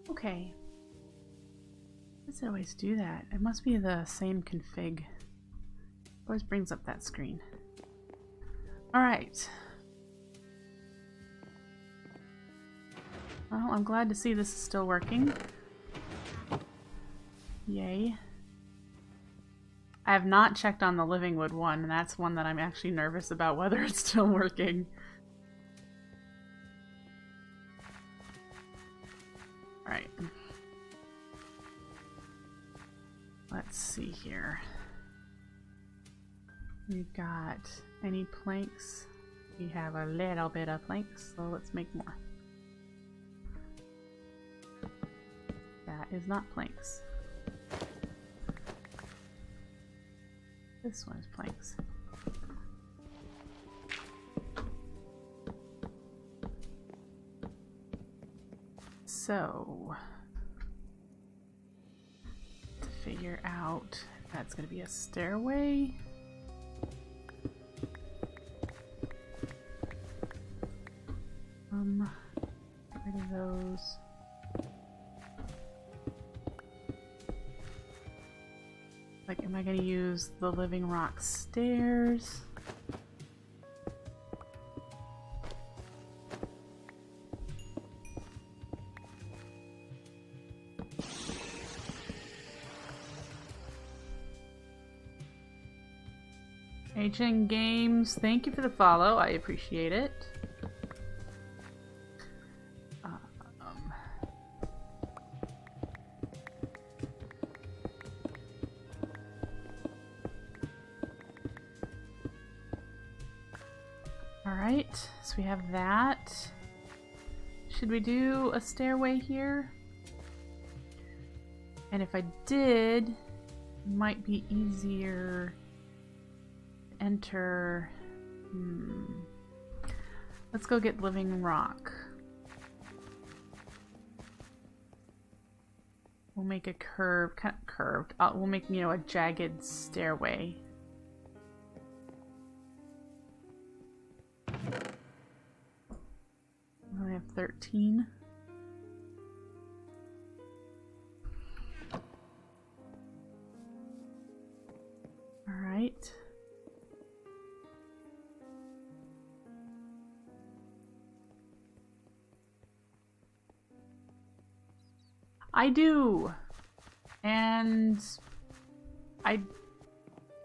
Okay. Why does it always do that? It must be the same config. Always brings up that screen. Alright. Well, I'm glad to see this is still working. Yay. I have not checked on the Living Wood one, and that's one that I'm actually nervous about whether it's still working. Alright. Let's see here. We've got any planks? We have a little bit of planks, so let's make more. That is not planks. This one is planks. So, to figure out if that's going to be a stairway. Get rid of those. Like, am I going to use the living rock stairs? HN Games, thank you for the follow. I appreciate it. Alright, so we have that. Should we do a stairway here? And if I did, it might be easier to enter. Let's go get living rock. We'll make a curve, kind of curved. We'll make, you know, a jagged stairway. I only have 13. All right. I do. And I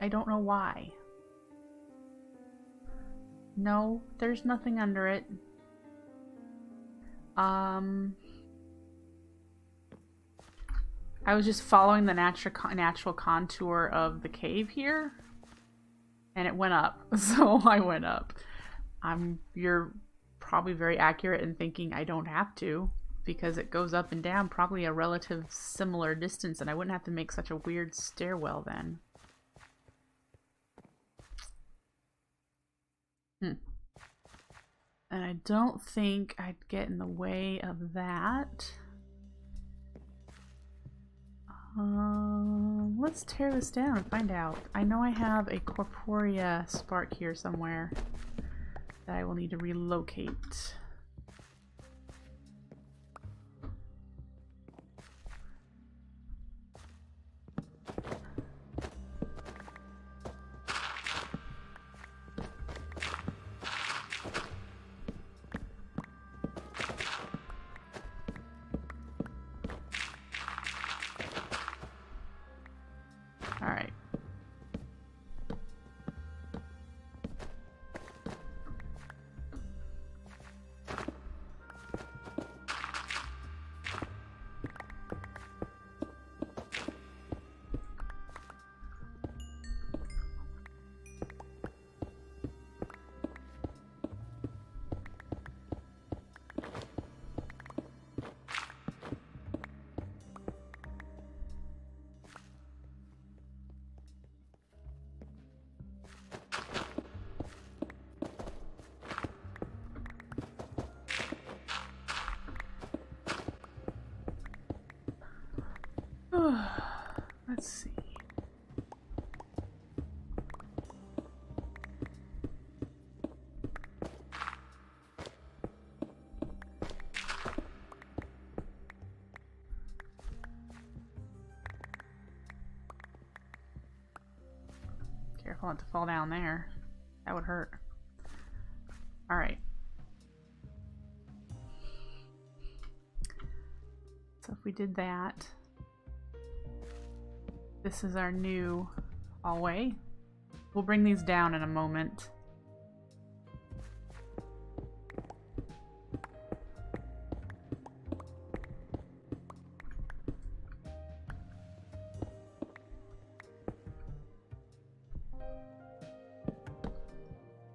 don't know why. No, there's nothing under it. I was just following the natural contour of the cave here, and it went up, so I went up. You're probably very accurate in thinking I don't have to, because it goes up and down probably a relative similar distance, and I wouldn't have to make such a weird stairwell then. And I don't think I'd get in the way of that. Let's tear this down and find out. I know I have a Corporea spark here somewhere that I will need to relocate. Alright. Let's see. careful not to fall down there. That would hurt. Alright. So if we did that, this is our new hallway. We'll bring these down in a moment.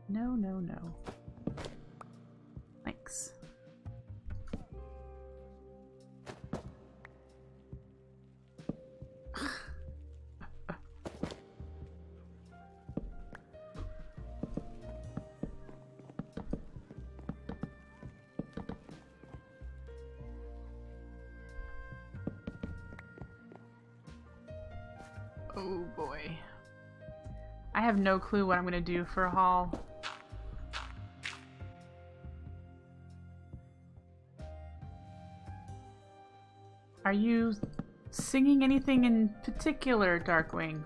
No, no, no. Thanks. Oh boy. I have no clue what I'm gonna do for a haul. Are you singing anything in particular, Darkwing?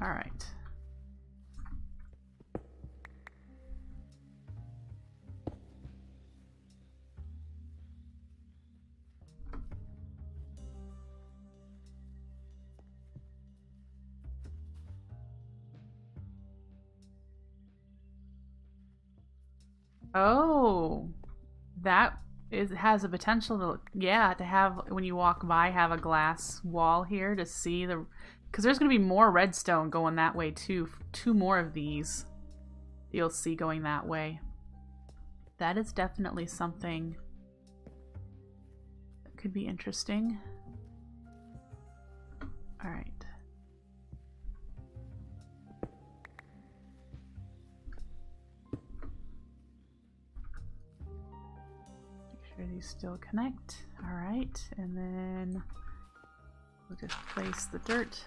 All right. Oh, that has a potential to, yeah, to have, when you walk by, have a glass wall here to see the, because there's going to be more redstone going that way too. 2 more of these you'll see going that way. That is definitely something that could be interesting. All right. Make sure these still connect. All right, and then we'll just place the dirt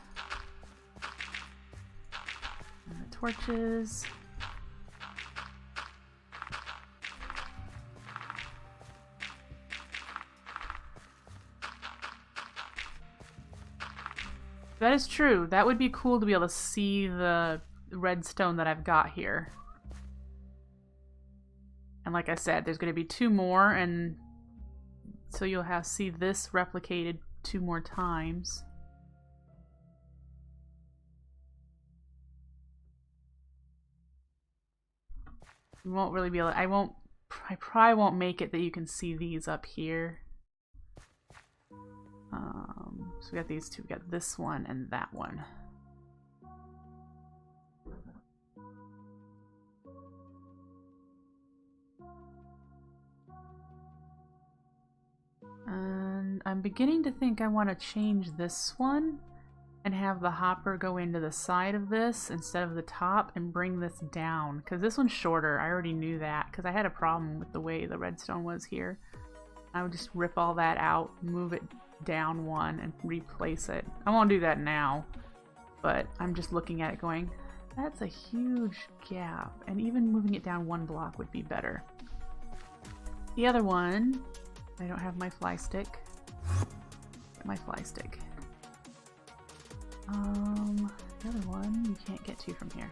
and the torches. That is true. That would be cool to be able to see the redstone that I've got here. And like I said, there's going to be 2 more, and so you'll have see this replicated 2 more times. You won't really be able to, I probably won't make it that you can see these up here. So we got these 2. We got this one and that one. And I'm beginning to think I want to change this one and have the hopper go into the side of this instead of the top and bring this down, because this one's shorter. I already knew that because I had a problem with the way the redstone was here. I would just rip all that out, move it down 1 and replace it. I won't do that now, but I'm just looking at it going, that's a huge gap, and even moving it down 1 block would be better. The other one, I don't have my fly stick. My fly stick. The other one you can't get to from here.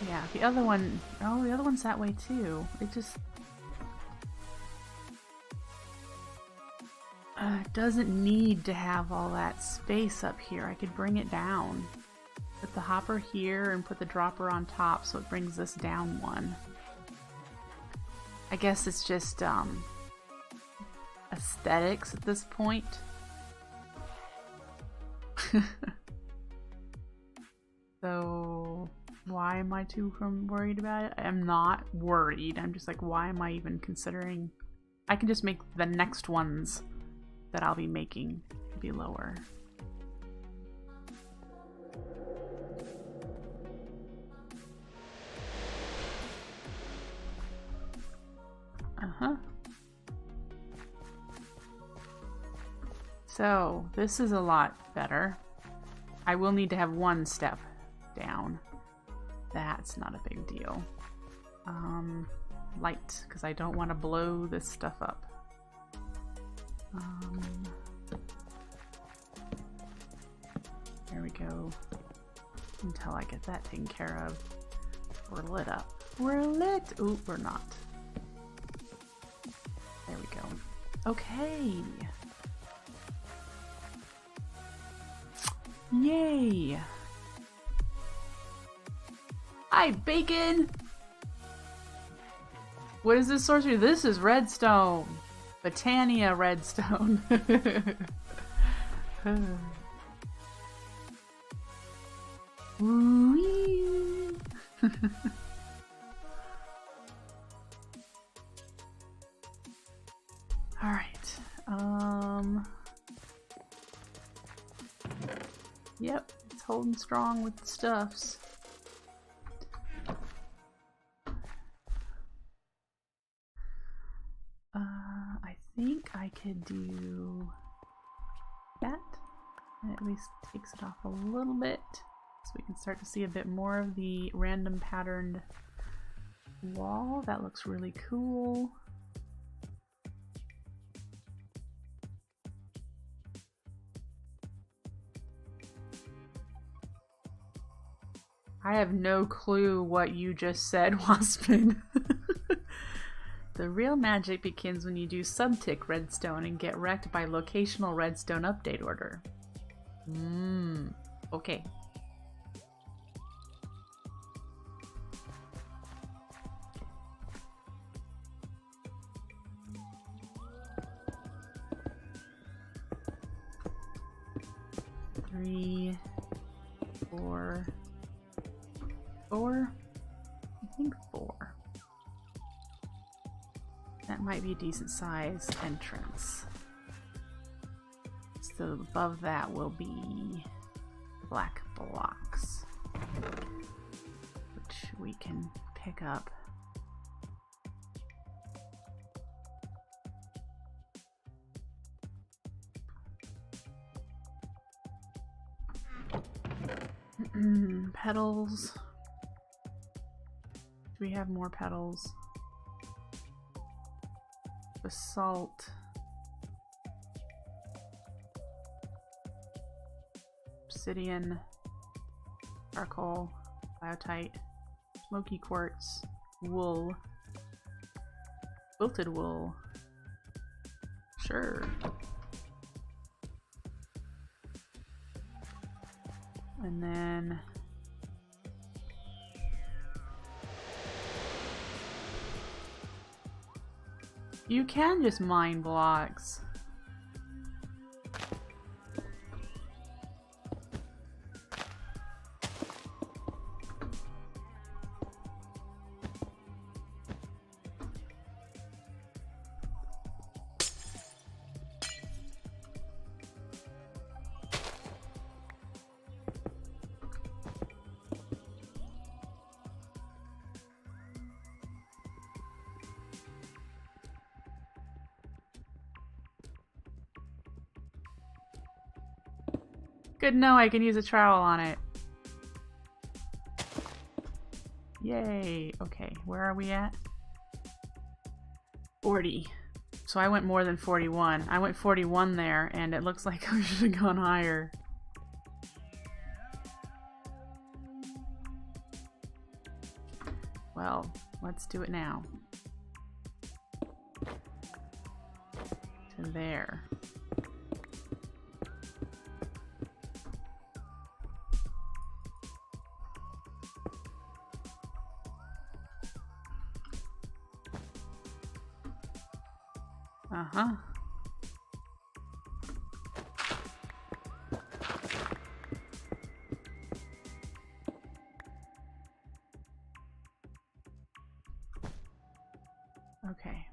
Yeah, the other one, oh, the other one's that way too. It just doesn't need to have all that space up here. I could bring it down. Put the hopper here and put the dropper on top so it brings this down 1. I guess it's just aesthetics at this point. So why am I too worried about it? I'm not worried. I'm just like, why am I even considering? I can just make the next ones that I'll be making be lower. Uh-huh. So, this is a lot better. I will need to have one step down. That's not a big deal. Light, because I don't want to blow this stuff up. There we go. Until I get that taken care of. We're lit up. We're lit! Ooh, we're not. There we go. Okay. Yay! Hi, bacon! What is this sorcery? This is Redstone. Botania Redstone. Woo-wee. All right. Yep, it's holding strong with the stuffs. I think I could do that. It at least takes it off a little bit, so we can start to see a bit more of the random patterned wall. That looks really cool. I have no clue what you just said, Waspin. The real magic begins when you do subtick redstone and get wrecked by locational redstone update order. Okay. Three, four, I think four. That might be a decent sized entrance. So above that will be black blocks, which we can pick up. Petals. Do we have more petals? Basalt. Obsidian. Charcoal. Biotite. Smoky quartz. Wool. Wilted wool. Sure. And then you can just mine blocks. Good to know I can use a trowel on it. Yay. Okay, where are we at? 40. So I went more than 41. I went 41 there, and it looks like I should have gone higher. Well, let's do it now. To there. Uh-huh. Okay.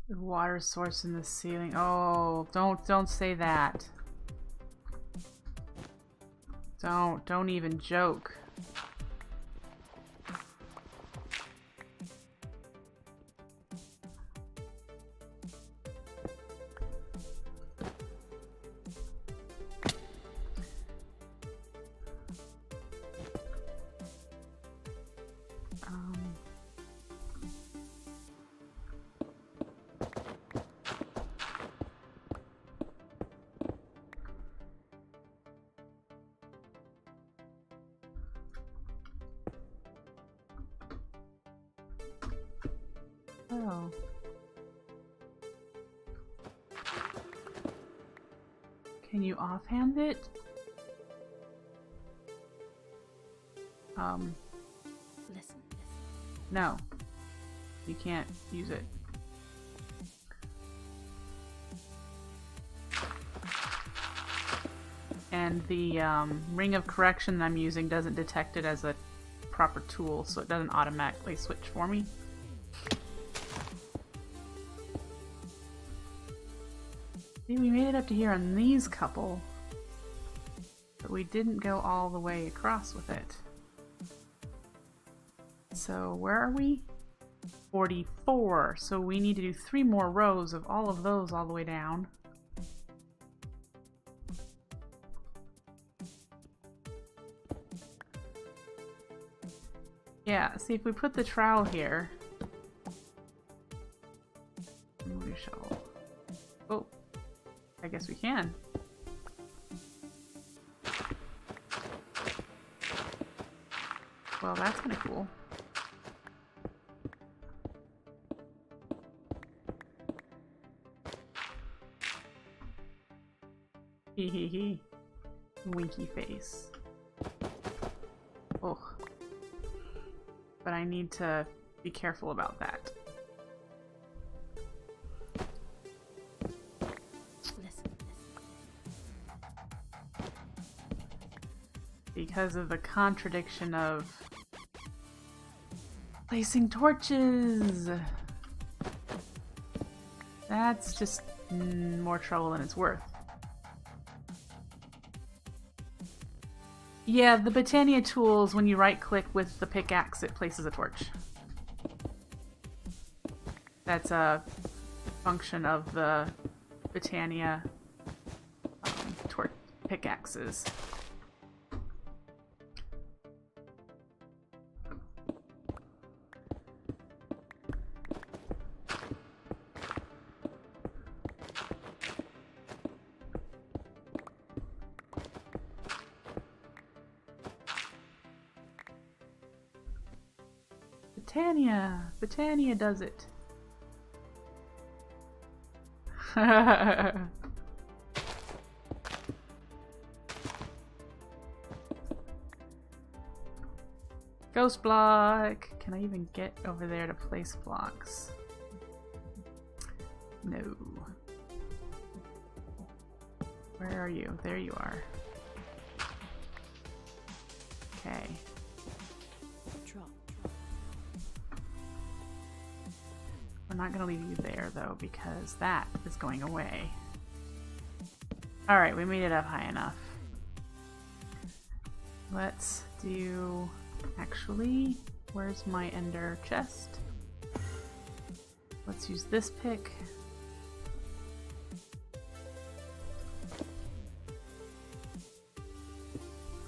The water source in the ceiling. Oh, don't say that. Don't even joke. Oh. Can you offhand it? Listen. No. You can't use it. And the ring of correction that I'm using doesn't detect it as a proper tool, so it doesn't automatically switch for me. See, we made it up to here on these couple, but we didn't go all the way across with it. So where are we? 44. So we need to do 3 more rows of all of those all the way down. Yeah, see if we put the trowel here. We shall. Oh, I guess we can. Well, that's kind of cool. Hee hee hee. Winky face. Oh. But I need to be careful about that. Listen. Because of the contradiction of placing torches. That's just more trouble than it's worth. Yeah, the Botania tools, when you right-click with the pickaxe, it places a torch. That's a function of the Botania torch pickaxes. Botania does it. Ghost block! Can I even get over there to place blocks? No. Where are you? There you are. Okay. We're not going to leave you there, though, because that is going away. Alright, we made it up high enough. Let's do... Actually, where's my ender chest? Let's use this pick.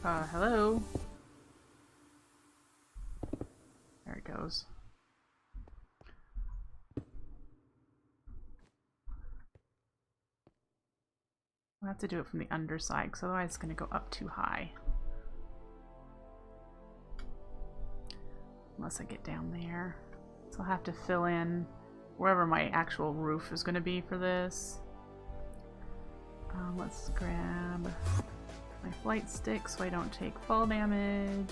Hello? There it goes. We'll have to do it from the underside, because otherwise it's going to go up too high. Unless I get down there. So I'll have to fill in wherever my actual roof is going to be for this. Let's grab my flight stick so I don't take fall damage.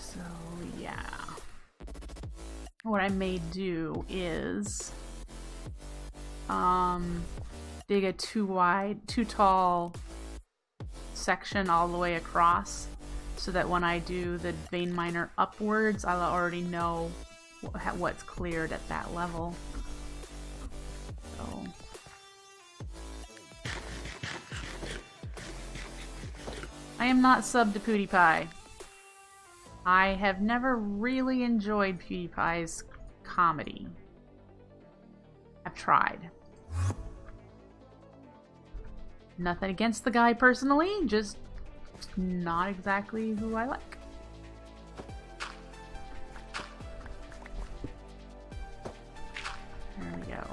So, yeah. What I may do is dig a too tall section all the way across so that when I do the vein miner upwards, I'll already know what's cleared at that level. So go. I am not sub to PewDiePie. I have never really enjoyed PewDiePie's comedy. I've tried. Nothing against the guy personally, just not exactly who I like. There we go.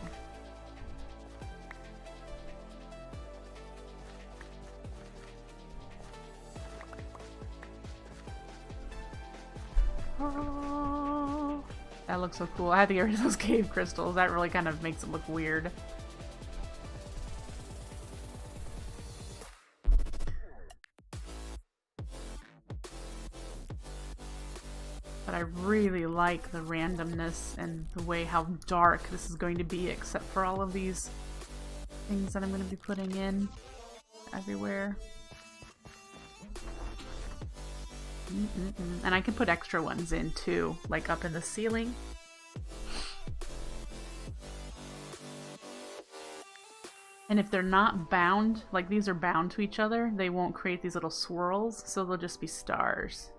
Oh, that looks so cool. I had to get rid of those cave crystals. That really kind of makes it look weird. But I really like the randomness and the way how dark this is going to be, except for all of these things that I'm going to be putting in everywhere. And I can put extra ones in too, like up in the ceiling. And if they're not bound, like these are bound to each other, they won't create these little swirls, so they'll just be stars.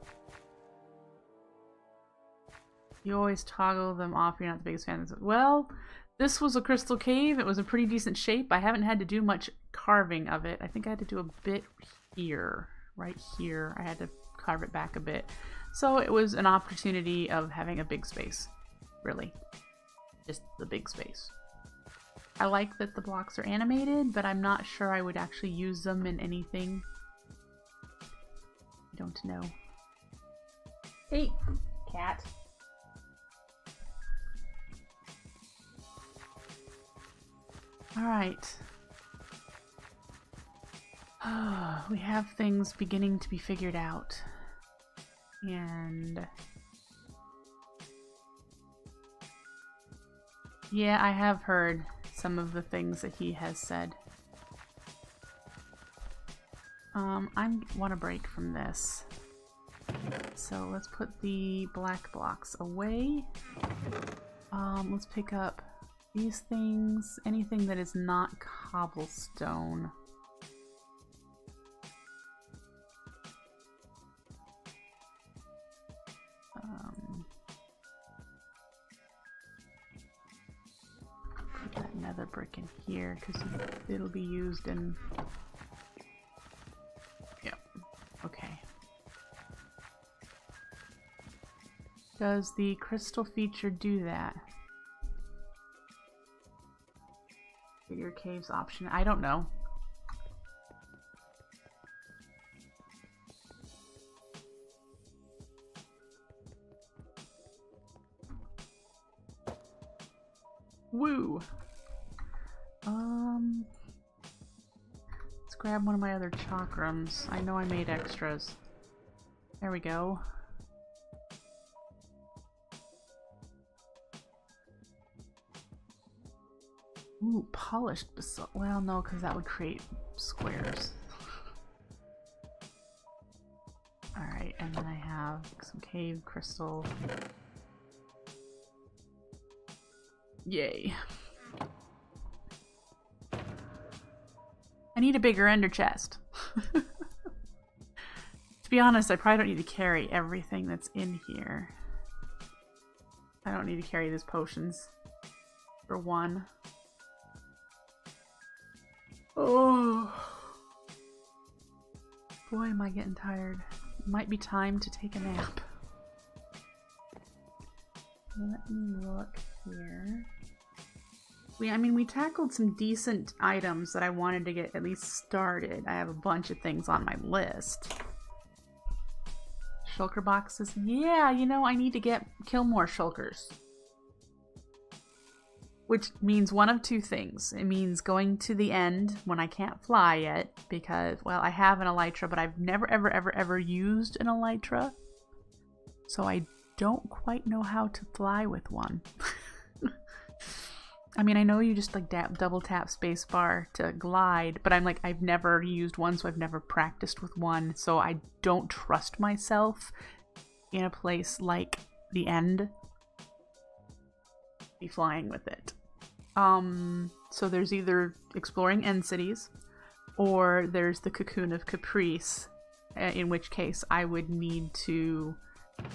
You always toggle them off, you're not the biggest fan. Well, this was a crystal cave. It was a pretty decent shape. I haven't had to do much carving of it. I think I had to do a bit here, right here. I had to carve it back a bit. So it was an opportunity of having a big space, really. Just the big space. I like that the blocks are animated, but I'm not sure I would actually use them in anything. I don't know. Hey, cat. Alright. We have things beginning to be figured out. And yeah, I have heard some of the things that he has said. I want a break from this. So let's put the black blocks away. Let's pick up these things, anything that is not cobblestone. Put that nether brick in here because it'll be used in... Yep. Okay. Does the crystal feature do that? Your caves option. I don't know. Woo! Let's grab one of my other chakrams. I know I made extras. There we go. Ooh, polished basalt. Well, no, because that would create squares. Alright, and then I have some cave crystal. Yay. I need a bigger ender chest. To be honest, I probably don't need to carry everything that's in here. I don't need to carry these potions. For one. Oh. Boy, am I getting tired. It might be time to take a nap. Let me look here. We tackled some decent items that I wanted to get at least started. I have a bunch of things on my list. Shulker boxes. Yeah, you know, I need to kill more shulkers. Which means one of two things. It means going to the end when I can't fly yet because, well, I have an elytra, but I've never, ever, ever, ever used an elytra. So I don't quite know how to fly with one. I mean, I know you just like double tap spacebar to glide, but I'm like, I've never used one, so I've never practiced with one, so I don't trust myself in a place like the end be flying with it. So there's either Exploring End Cities, or there's the Cocoon of Caprice, in which case I would need to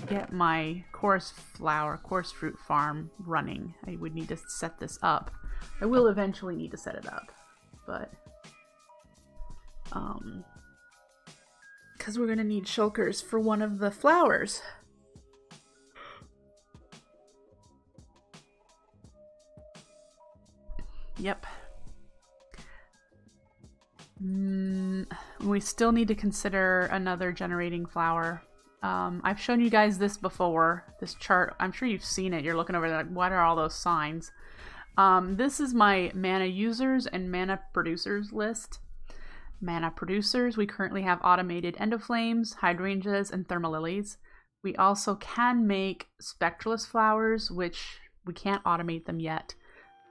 get my chorus fruit farm running. I would need to set this up. I will eventually need to set it up, but because we're gonna need shulkers for one of the flowers. Yep. We still need to consider another generating flower. I've shown you guys this before, this chart. I'm sure you've seen it. You're looking over there like, what are all those signs? This is my mana users and mana producers list. Mana producers, we currently have automated endoflames, hydrangeas, and thermalilies. We also can make spectralist flowers, which we can't automate them yet,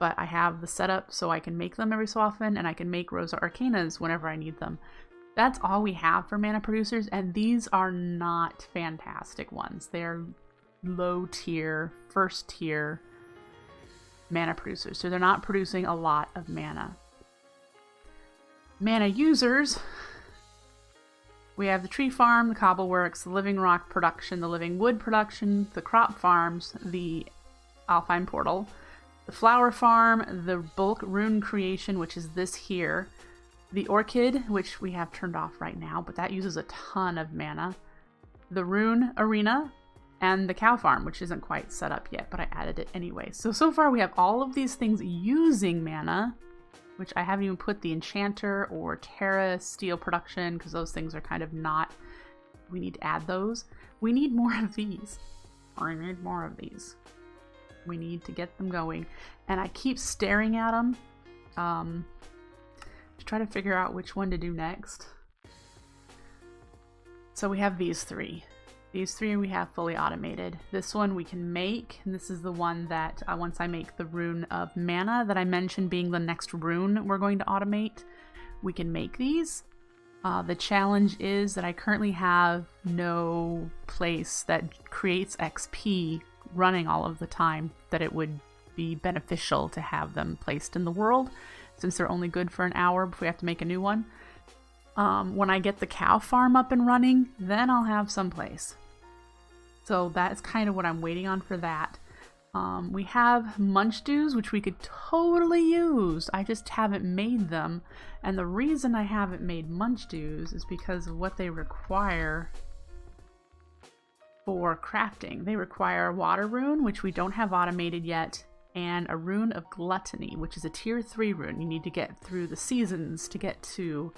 but I have the setup so I can make them every so often, and I can make Rosa Arcanas whenever I need them. That's all we have for mana producers, and these are not fantastic ones. They're low tier, first tier mana producers, so they're not producing a lot of mana. Mana users, we have the tree farm, the cobbleworks, the living rock production, the living wood production, the crop farms, the alpine portal, the flower farm, the bulk rune creation, which is this here, the orchid, which we have turned off right now, but that uses a ton of mana, the rune arena, and the cow farm, which isn't quite set up yet, but I added it anyway. So far we have all of these things using mana, which I haven't even put the enchanter or terra steel production, because those things are kind of not, we need to add those. We need more of these. I need more of these. We need to get them going. And I keep staring at them to try to figure out which one to do next. So we have these three. These three we have fully automated. This one we can make, and this is the one that once I make the rune of mana that I mentioned being the next rune we're going to automate, we can make these. The challenge is that I currently have no place that creates XP running all of the time that it would be beneficial to have them placed in the world, since they're only good for an hour before we have to make a new one. When I get the cow farm up and running, then I'll have some place. So that's kind of what I'm waiting on for that. We have munch dews, which we could totally use. I just haven't made them. And the reason I haven't made munch dews is because of what they require for crafting. They require a water rune, which we don't have automated yet, and a rune of gluttony, which is a tier 3 rune. You need to get through the seasons to get to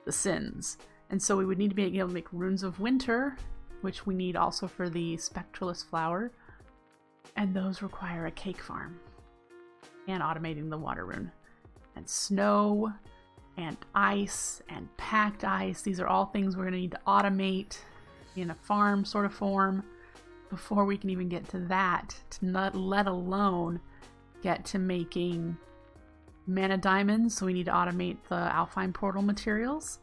the sins. And so we would need to be able to make runes of winter, which we need also for the spectralist flower, and those require a cake farm and automating the water rune. And snow and ice and packed ice, these are all things we're going to need to automate in a farm sort of form before we can even get to that, to not let alone get to making mana diamonds. So we need to automate the alpine portal materials.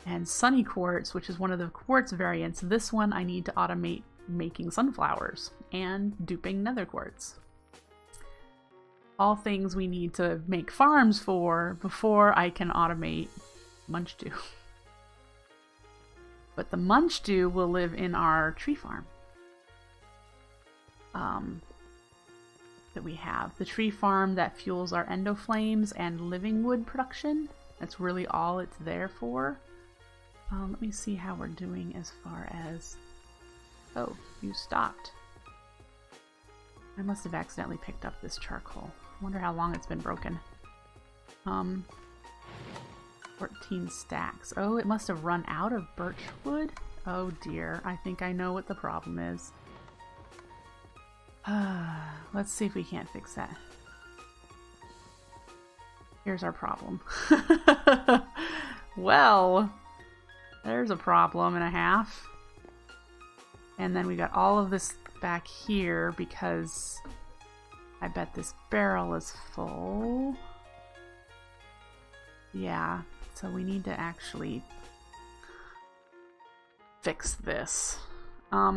And sunny quartz, which is one of the quartz variants, this one I need to automate making sunflowers and duping nether quartz. All things we need to make farms for before I can automate munch dew. But the munch dew will live in our tree farm that we have. The tree farm that fuels our endoflames and living wood production. That's really all it's there for. Let me see how we're doing as far as... Oh, you stopped. I must have accidentally picked up this charcoal. I wonder how long it's been broken. 14 stacks. Oh, it must have run out of birch wood? Oh dear, I think I know what the problem is. Let's see if we can't fix that. Here's our problem. Well... There's a problem and a half. And then we got all of this back here because I bet this barrel is full. Yeah, so we need to actually fix this. I,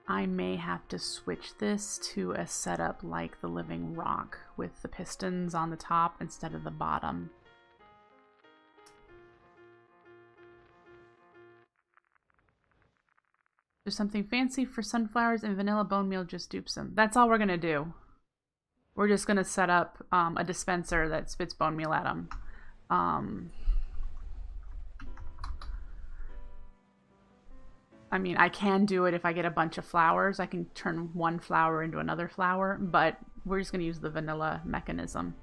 I may have to switch this to a setup like the living rock with the pistons on the top instead of the bottom. There's something fancy for sunflowers and vanilla bone meal just dupes them. That's all we're going to do. We're just going to set up a dispenser that spits bone meal at them. I mean, I can do it if I get a bunch of flowers. I can turn one flower into another flower, but we're just going to use the vanilla mechanism.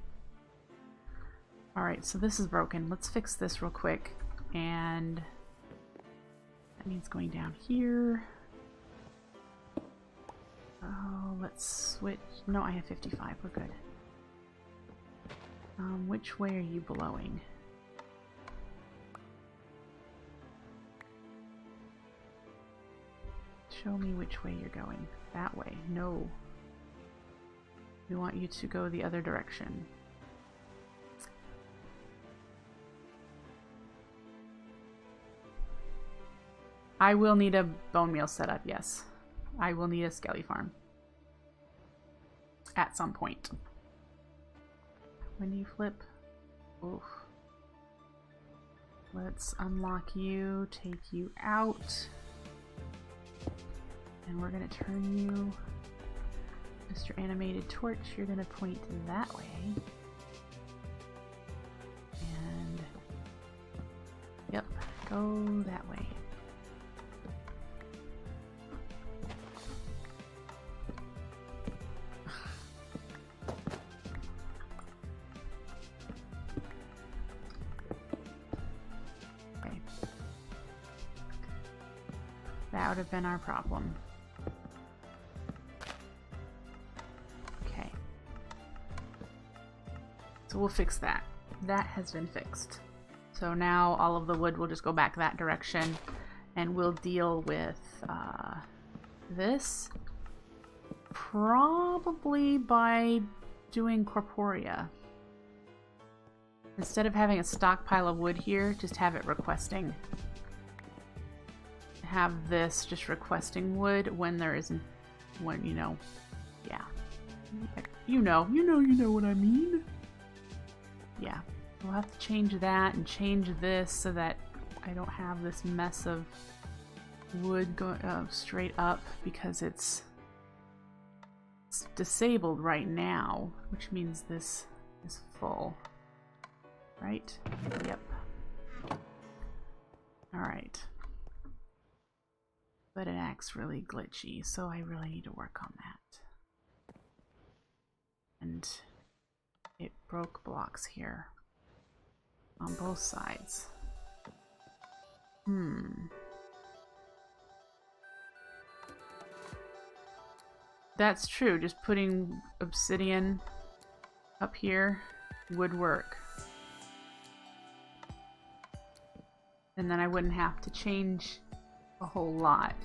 Alright, so this is broken. Let's fix this real quick. And that means going down here. Oh, let's switch. No, I have 55. We're good. Which way are you blowing? Show me which way you're going. That way. No. We want you to go the other direction. I will need a bone meal setup, yes. I will need a skelly farm. At some point. When do you flip? Oof. Let's unlock you, take you out. And we're going to turn you, Mr. Animated Torch, you're going to point that way. And, yep, go that way. Okay. That would have been our problem. So we'll fix that. That has been fixed. So now all of the wood will just go back that direction, and we'll deal with this probably by doing corporea. Instead of having a stockpile of wood here, just have it requesting. Have this just requesting wood when there isn't, when, you know, yeah. You know what I mean. Yeah, we'll have to change that and change this so that I don't have this mess of wood going straight up, because it's disabled right now, which means this is full. Right? Yep. Alright. But it acts really glitchy, so I really need to work on that. And it broke blocks here on both sides. That's true, just putting obsidian up here would work. And then I wouldn't have to change a whole lot.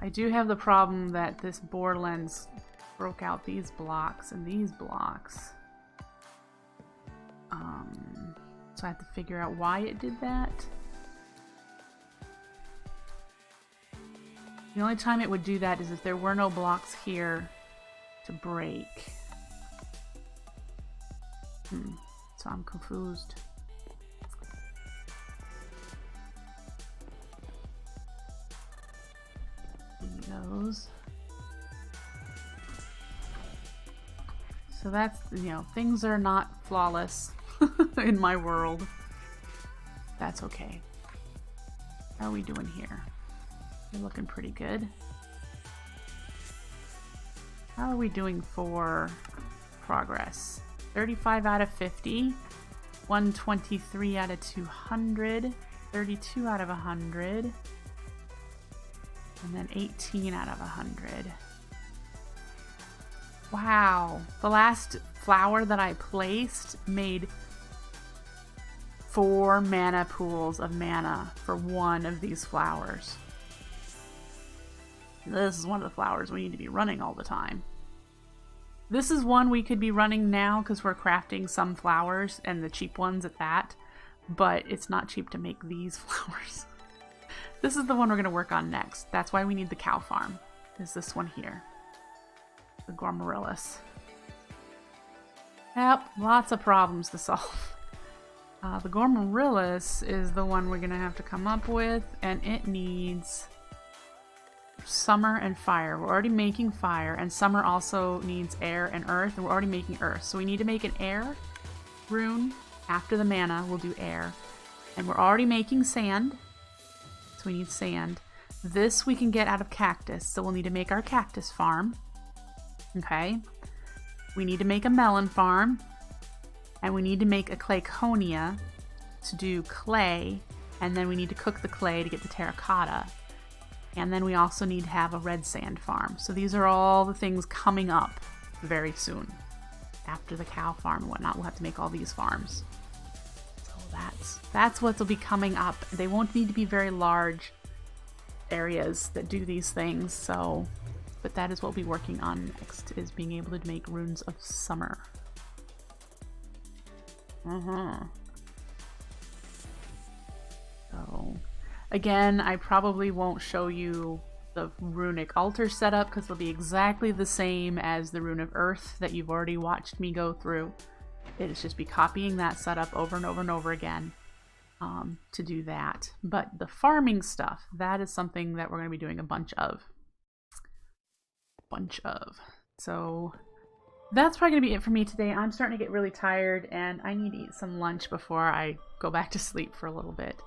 I do have the problem that this Borderlands broke out these blocks and these blocks. So I have to figure out why it did that. The only time it would do that is if there were no blocks here to break. So I'm confused. Those. So that's, you know, things are not flawless in my world. That's okay. How are we doing here? We're looking pretty good. How are we doing for progress? 35 out of 50, 123 out of 200, 32 out of 100, and then 18 out of 100. Wow, the last flower that I placed made 4 mana pools of mana for one of these flowers. This is one of the flowers we need to be running all the time. This is one we could be running now because we're crafting some flowers, and the cheap ones at that, but it's not cheap to make these flowers. This is the one we're going to work on next. That's why we need the cow farm, is this one here. The Gormarillus. Yep, lots of problems to solve. The Gormarillus is the one we're going to have to come up with, and it needs summer and fire. We're already making fire, and summer also needs air and earth, and we're already making earth. So we need to make an air rune. After the mana, we'll do air. And we're already making sand, so we need sand. This we can get out of cactus, so we'll need to make our cactus farm. Okay. We need to make a melon farm, and we need to make a clayconia to do clay, and then we need to cook the clay to get the terracotta. And then we also need to have a red sand farm. So these are all the things coming up very soon. After the cow farm and whatnot, we'll have to make all these farms. So that's what will be coming up. They won't need to be very large areas that do these things, so but that is what we'll be working on next, is being able to make runes of summer. So again, I probably won't show you the runic altar setup because it'll be exactly the same as the rune of earth that you've already watched me go through. It'll just be copying that setup over and over and over again to do that. But the farming stuff, that is something that we're going to be doing a bunch of. So that's probably going to be it for me today. I'm starting to get really tired and I need to eat some lunch before I go back to sleep for a little bit.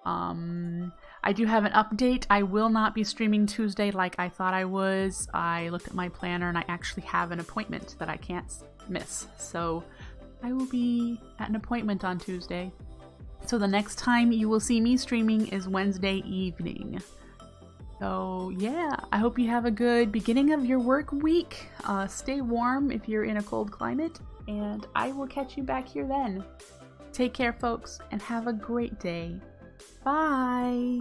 I do have an update. I will not be streaming Tuesday like I thought I was. I looked at my planner and I actually have an appointment that I can't miss. So I will be at an appointment on Tuesday. So the next time you will see me streaming is Wednesday evening. So yeah, I hope you have a good beginning of your work week. Stay warm if you're in a cold climate, and I will catch you back here then. Take care, folks, and have a great day. Bye!